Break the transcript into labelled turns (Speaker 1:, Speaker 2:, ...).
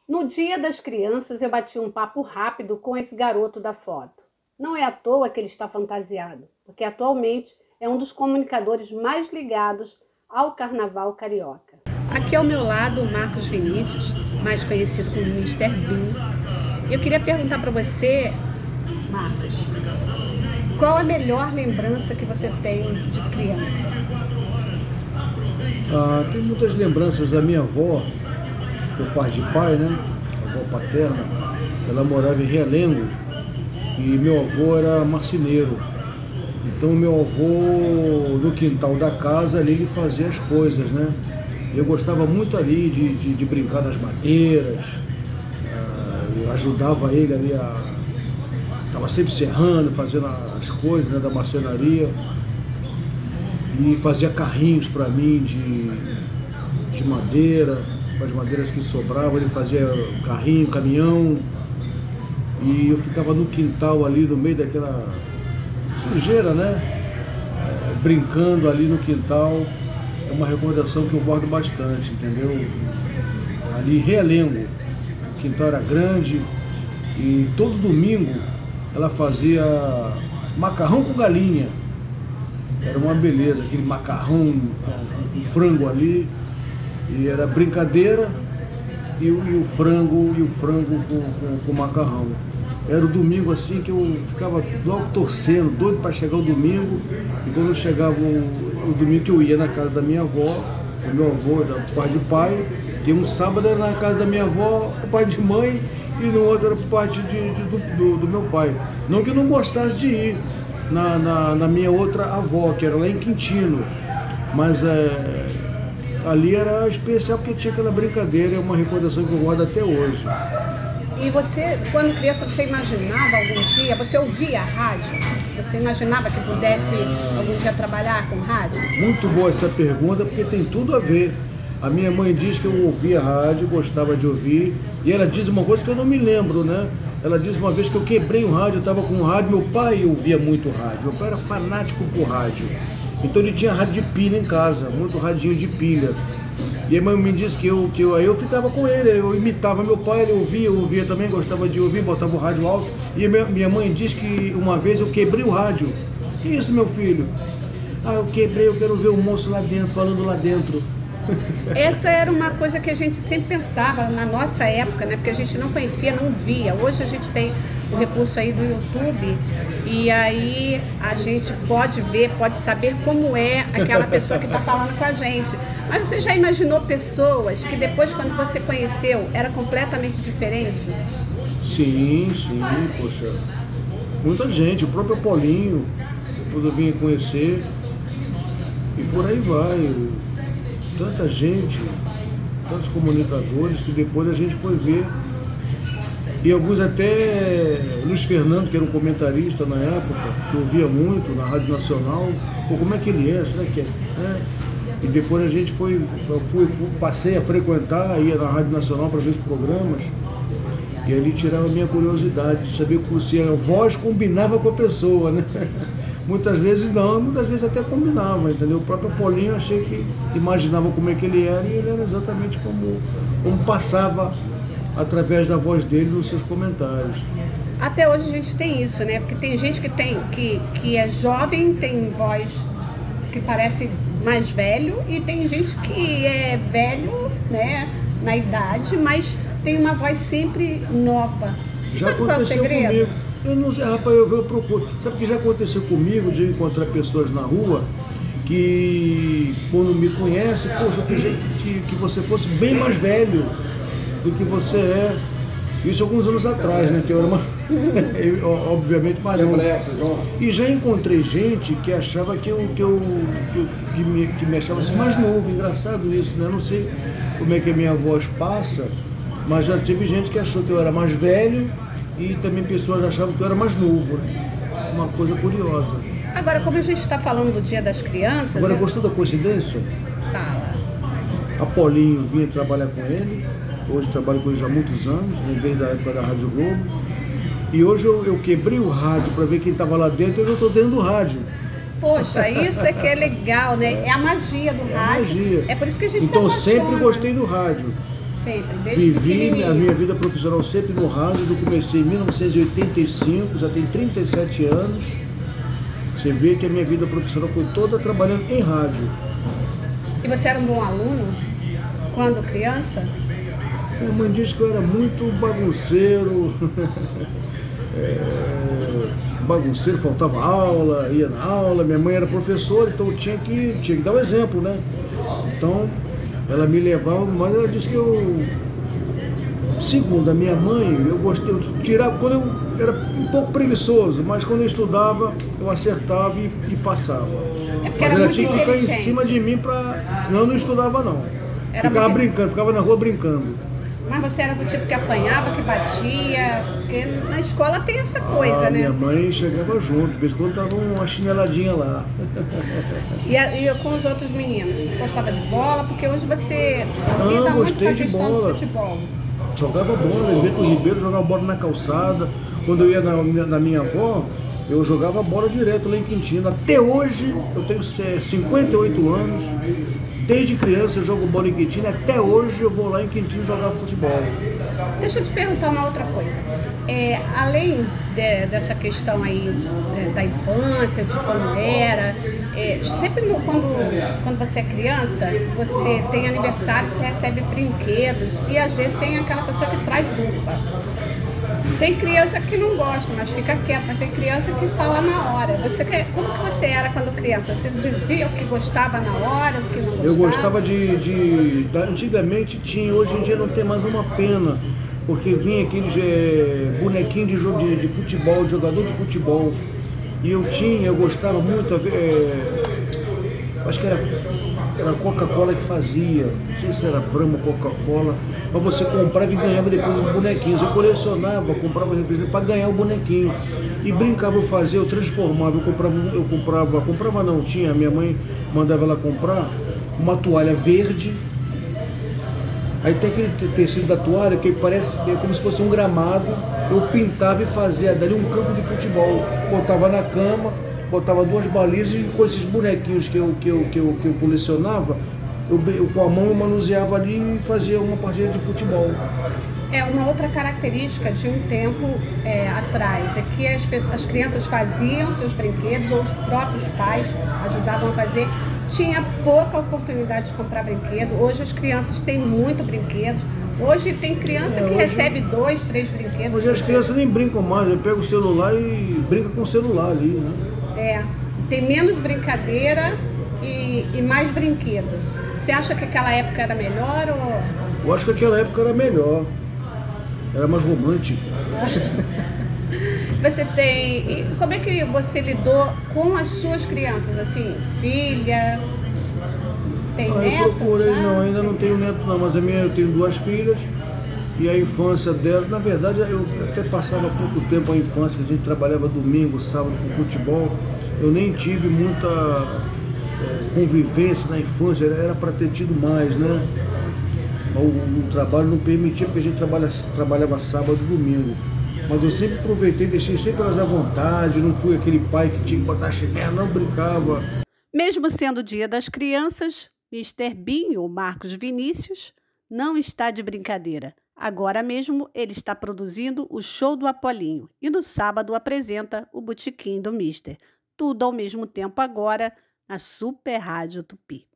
Speaker 1: No Dia das Crianças, eu bati um papo rápido com esse garoto da foto. Não é à toa que ele está fantasiado, porque atualmente é um dos comunicadores mais ligados ao carnaval carioca.
Speaker 2: Aqui ao meu lado, o Marcos Vinícius, mais conhecido como Mr. Bean. Eu queria perguntar para você, Marcos, qual a melhor lembrança que você tem de criança?
Speaker 3: Tem muitas lembranças da minha avó, por parte de pai, né? A avó paterna. Ela morava em Realengo e meu avô era marceneiro. Então meu avô, no quintal da casa, ali ele fazia as coisas, né? Eu gostava muito ali de brincar nas madeiras, eu ajudava ele ali estava sempre serrando, fazendo as coisas, né, da marcenaria, e fazia carrinhos para mim de madeira, com as madeiras que sobravam, ele fazia carrinho, caminhão, e eu ficava no quintal ali, no meio daquela sujeira, né, brincando ali no quintal. É uma recordação que eu guardo bastante, entendeu? Ali em Realengo, o quintal era grande e todo domingo ela fazia macarrão com galinha. Era uma beleza, aquele macarrão com frango ali, e era brincadeira e o frango com macarrão. Era o domingo assim que eu ficava logo torcendo, doido para chegar o domingo, e quando chegava o domingo que eu ia na casa da minha avó, o meu avô era por parte de pai, que um sábado era na casa da minha avó, por parte de mãe, e no outro era por parte do meu pai. Não que eu não gostasse de ir na minha outra avó, que era lá em Quintino, mas ali era especial porque tinha aquela brincadeira, é uma recordação que eu guardo até hoje.
Speaker 2: E você, quando criança, você imaginava algum dia, você ouvia rádio? Você imaginava que pudesse algum dia trabalhar com rádio?
Speaker 3: Muito boa essa pergunta, porque tem tudo a ver. A minha mãe diz que eu ouvia rádio, gostava de ouvir, e ela diz uma coisa que eu não me lembro, né? Ela diz uma vez que eu quebrei o rádio, eu estava com o rádio, meu pai ouvia muito rádio, meu pai era fanático por rádio. Então ele tinha rádio de pilha em casa, muito radinho de pilha. E a mãe me disse que eu ficava com ele, eu imitava meu pai, ele ouvia também, gostava de ouvir, botava o rádio alto. E minha mãe diz que uma vez eu quebrei o rádio. Que isso, meu filho? Eu quebrei, eu quero ver o moço lá dentro, falando lá dentro.
Speaker 2: Essa era uma coisa que a gente sempre pensava na nossa época, né? Porque a gente não conhecia, não via. Hoje a gente tem o recurso aí do YouTube e aí a gente pode ver, pode saber como é aquela pessoa que está falando com a gente. Mas você já imaginou pessoas que depois, quando você conheceu, era completamente diferente?
Speaker 3: Sim, poxa. Muita gente, o próprio Paulinho, depois eu vim conhecer e por aí vai. Tanta gente, tantos comunicadores que depois a gente foi ver. E alguns até, Luiz Fernando, que era um comentarista na época, que eu ouvia muito na Rádio Nacional, como é que ele é, será que é? E depois a gente passei a frequentar, ia na Rádio Nacional para ver os programas, e ali tirava a minha curiosidade de saber se a voz combinava com a pessoa, né? Muitas vezes não, muitas vezes até combinava, entendeu? O próprio Paulinho, achei que imaginava como é que ele era, e ele era exatamente como passava através da voz dele nos seus comentários.
Speaker 2: Até hoje a gente tem isso, né? Porque tem gente que é jovem, tem voz que parece mais velho, e tem gente que é velho, né, na idade, mas tem uma voz sempre nova.
Speaker 3: Já
Speaker 2: sabe qual é o segredo?
Speaker 3: Comigo. Eu não sei, rapaz, eu procuro. Sabe o que já aconteceu comigo de eu encontrar pessoas na rua que, quando me conhecem, poxa, eu pensei que você fosse bem mais velho do que você é. Isso alguns anos atrás, né? Que eu era obviamente mais novo. E já encontrei gente que achava que me achava assim, mais novo. Engraçado isso, né? Não sei como é que a minha voz passa, mas já tive gente que achou que eu era mais velho. E também pessoas achavam que eu era mais novo, né? Uma coisa curiosa.
Speaker 2: Agora, como a gente está falando do Dia das Crianças...
Speaker 3: Agora, gostou da coincidência?
Speaker 2: Fala.
Speaker 3: A Paulinho vinha trabalhar com ele, hoje trabalho com ele já há muitos anos, né? Desde a época da Rádio Globo. E hoje eu quebrei o rádio para ver quem estava lá dentro, e hoje eu estou dentro do rádio.
Speaker 2: Poxa, isso é que é legal, né? É a magia do rádio.
Speaker 3: Magia.
Speaker 2: É por isso que a gente
Speaker 3: então,
Speaker 2: se apaixona.
Speaker 3: sempre gostei do rádio.
Speaker 2: Sempre, desde
Speaker 3: Vivi a
Speaker 2: pequenininho.
Speaker 3: minha vida profissional sempre no rádio. Eu comecei em 1985, já tem 37 anos. Você vê que a minha vida profissional foi toda trabalhando em rádio.
Speaker 2: E você era um bom aluno quando criança?
Speaker 3: Minha mãe disse que eu era muito bagunceiro, bagunceiro, faltava aula, ia na aula. Minha mãe era professora, então eu tinha que dar um exemplo, né? Então, ela me levava, mas ela disse que eu, segundo a minha mãe, eu gostei de tirar, quando eu era um pouco preguiçoso, mas quando eu estudava, eu acertava e passava.
Speaker 2: É porque
Speaker 3: Mas
Speaker 2: era
Speaker 3: ela
Speaker 2: muito
Speaker 3: tinha que ficar em
Speaker 2: inteligente.
Speaker 3: cima de mim, senão eu não estudava não.
Speaker 2: Era
Speaker 3: Ficava
Speaker 2: muito-
Speaker 3: brincando, ficava na rua brincando.
Speaker 2: Mas você era do tipo que apanhava, que batia? Porque na escola tem essa coisa, né?
Speaker 3: Minha mãe chegava junto, de vez em quando dava uma chineladinha lá.
Speaker 2: E com os outros meninos? Gostava de bola? Porque hoje você
Speaker 3: Não,
Speaker 2: lida muito com
Speaker 3: gostei
Speaker 2: a
Speaker 3: de
Speaker 2: questão
Speaker 3: bola.
Speaker 2: do futebol.
Speaker 3: Jogava bola, em Bento Ribeiro, jogava bola na calçada. Quando eu ia na minha avó, eu jogava bola direto lá em Quintino. Até hoje, eu tenho 58 anos. Desde criança eu jogo bola em Quintino. Até hoje eu vou lá em Quintino jogar futebol.
Speaker 2: Deixa eu te perguntar uma outra coisa. Além dessa questão aí da infância, de como era, sempre quando você é criança, você tem aniversário, você recebe brinquedos e às vezes tem aquela pessoa que traz roupa. Tem criança que não gosta, mas fica quieta, mas tem criança que fala na hora. Como que você era quando criança? Você dizia o que gostava na hora, o que não gostava?
Speaker 3: Eu gostava antigamente tinha, hoje em dia não tem mais uma pena, porque vinha aqueles bonequinhos de futebol, de jogador de futebol. E eu gostava muito, acho que era Coca-Cola que fazia, não sei se era Brahma ou Coca-Cola, mas você comprava e ganhava depois os bonequinhos. Eu colecionava, comprava refrigerante para ganhar o bonequinho. E brincava, eu fazia, eu transformava, comprava não, tinha, minha mãe mandava ela comprar uma toalha verde. Aí tem aquele tecido da toalha que parece como se fosse um gramado. Eu pintava e fazia dali um campo de futebol. Botava na cama, botava duas balizas e com esses bonequinhos que eu colecionava, eu com a mão eu manuseava ali e fazia uma partida de futebol.
Speaker 2: Uma outra característica de um tempo atrás é que as crianças faziam seus brinquedos ou os próprios pais ajudavam a fazer. Tinha pouca oportunidade de comprar brinquedo. Hoje as crianças têm muito brinquedos. Hoje tem criança que recebe 2, 3 brinquedos.
Speaker 3: Hoje as crianças nem brincam mais, pega o celular e brinca com o celular ali, né?
Speaker 2: Tem menos brincadeira e mais brinquedo. Você acha que aquela época era melhor ou...
Speaker 3: Eu acho que aquela época era melhor. Era mais romântica.
Speaker 2: Como é que você lidou com as suas crianças? Assim, filha, tem neto?
Speaker 3: Eu procurei,
Speaker 2: já?
Speaker 3: não, ainda não tenho neto não, mas eu tenho 2 filhas e a infância dela, na verdade eu até passava pouco tempo a infância, que a gente trabalhava domingo, sábado com futebol, eu nem tive muita convivência na infância, era para ter tido mais, né? O trabalho não permitia, porque a gente trabalhava sábado e domingo. Mas eu sempre aproveitei, deixei sempre elas à vontade, não fui aquele pai que tinha que botar chinelo, não brincava.
Speaker 1: Mesmo sendo o Dia das Crianças, Mr. Binho, Marcos Vinícius, não está de brincadeira. Agora mesmo ele está produzindo o Show do Apolinho e no sábado apresenta o Botequim do Mister. Tudo ao mesmo tempo agora na Super Rádio Tupi.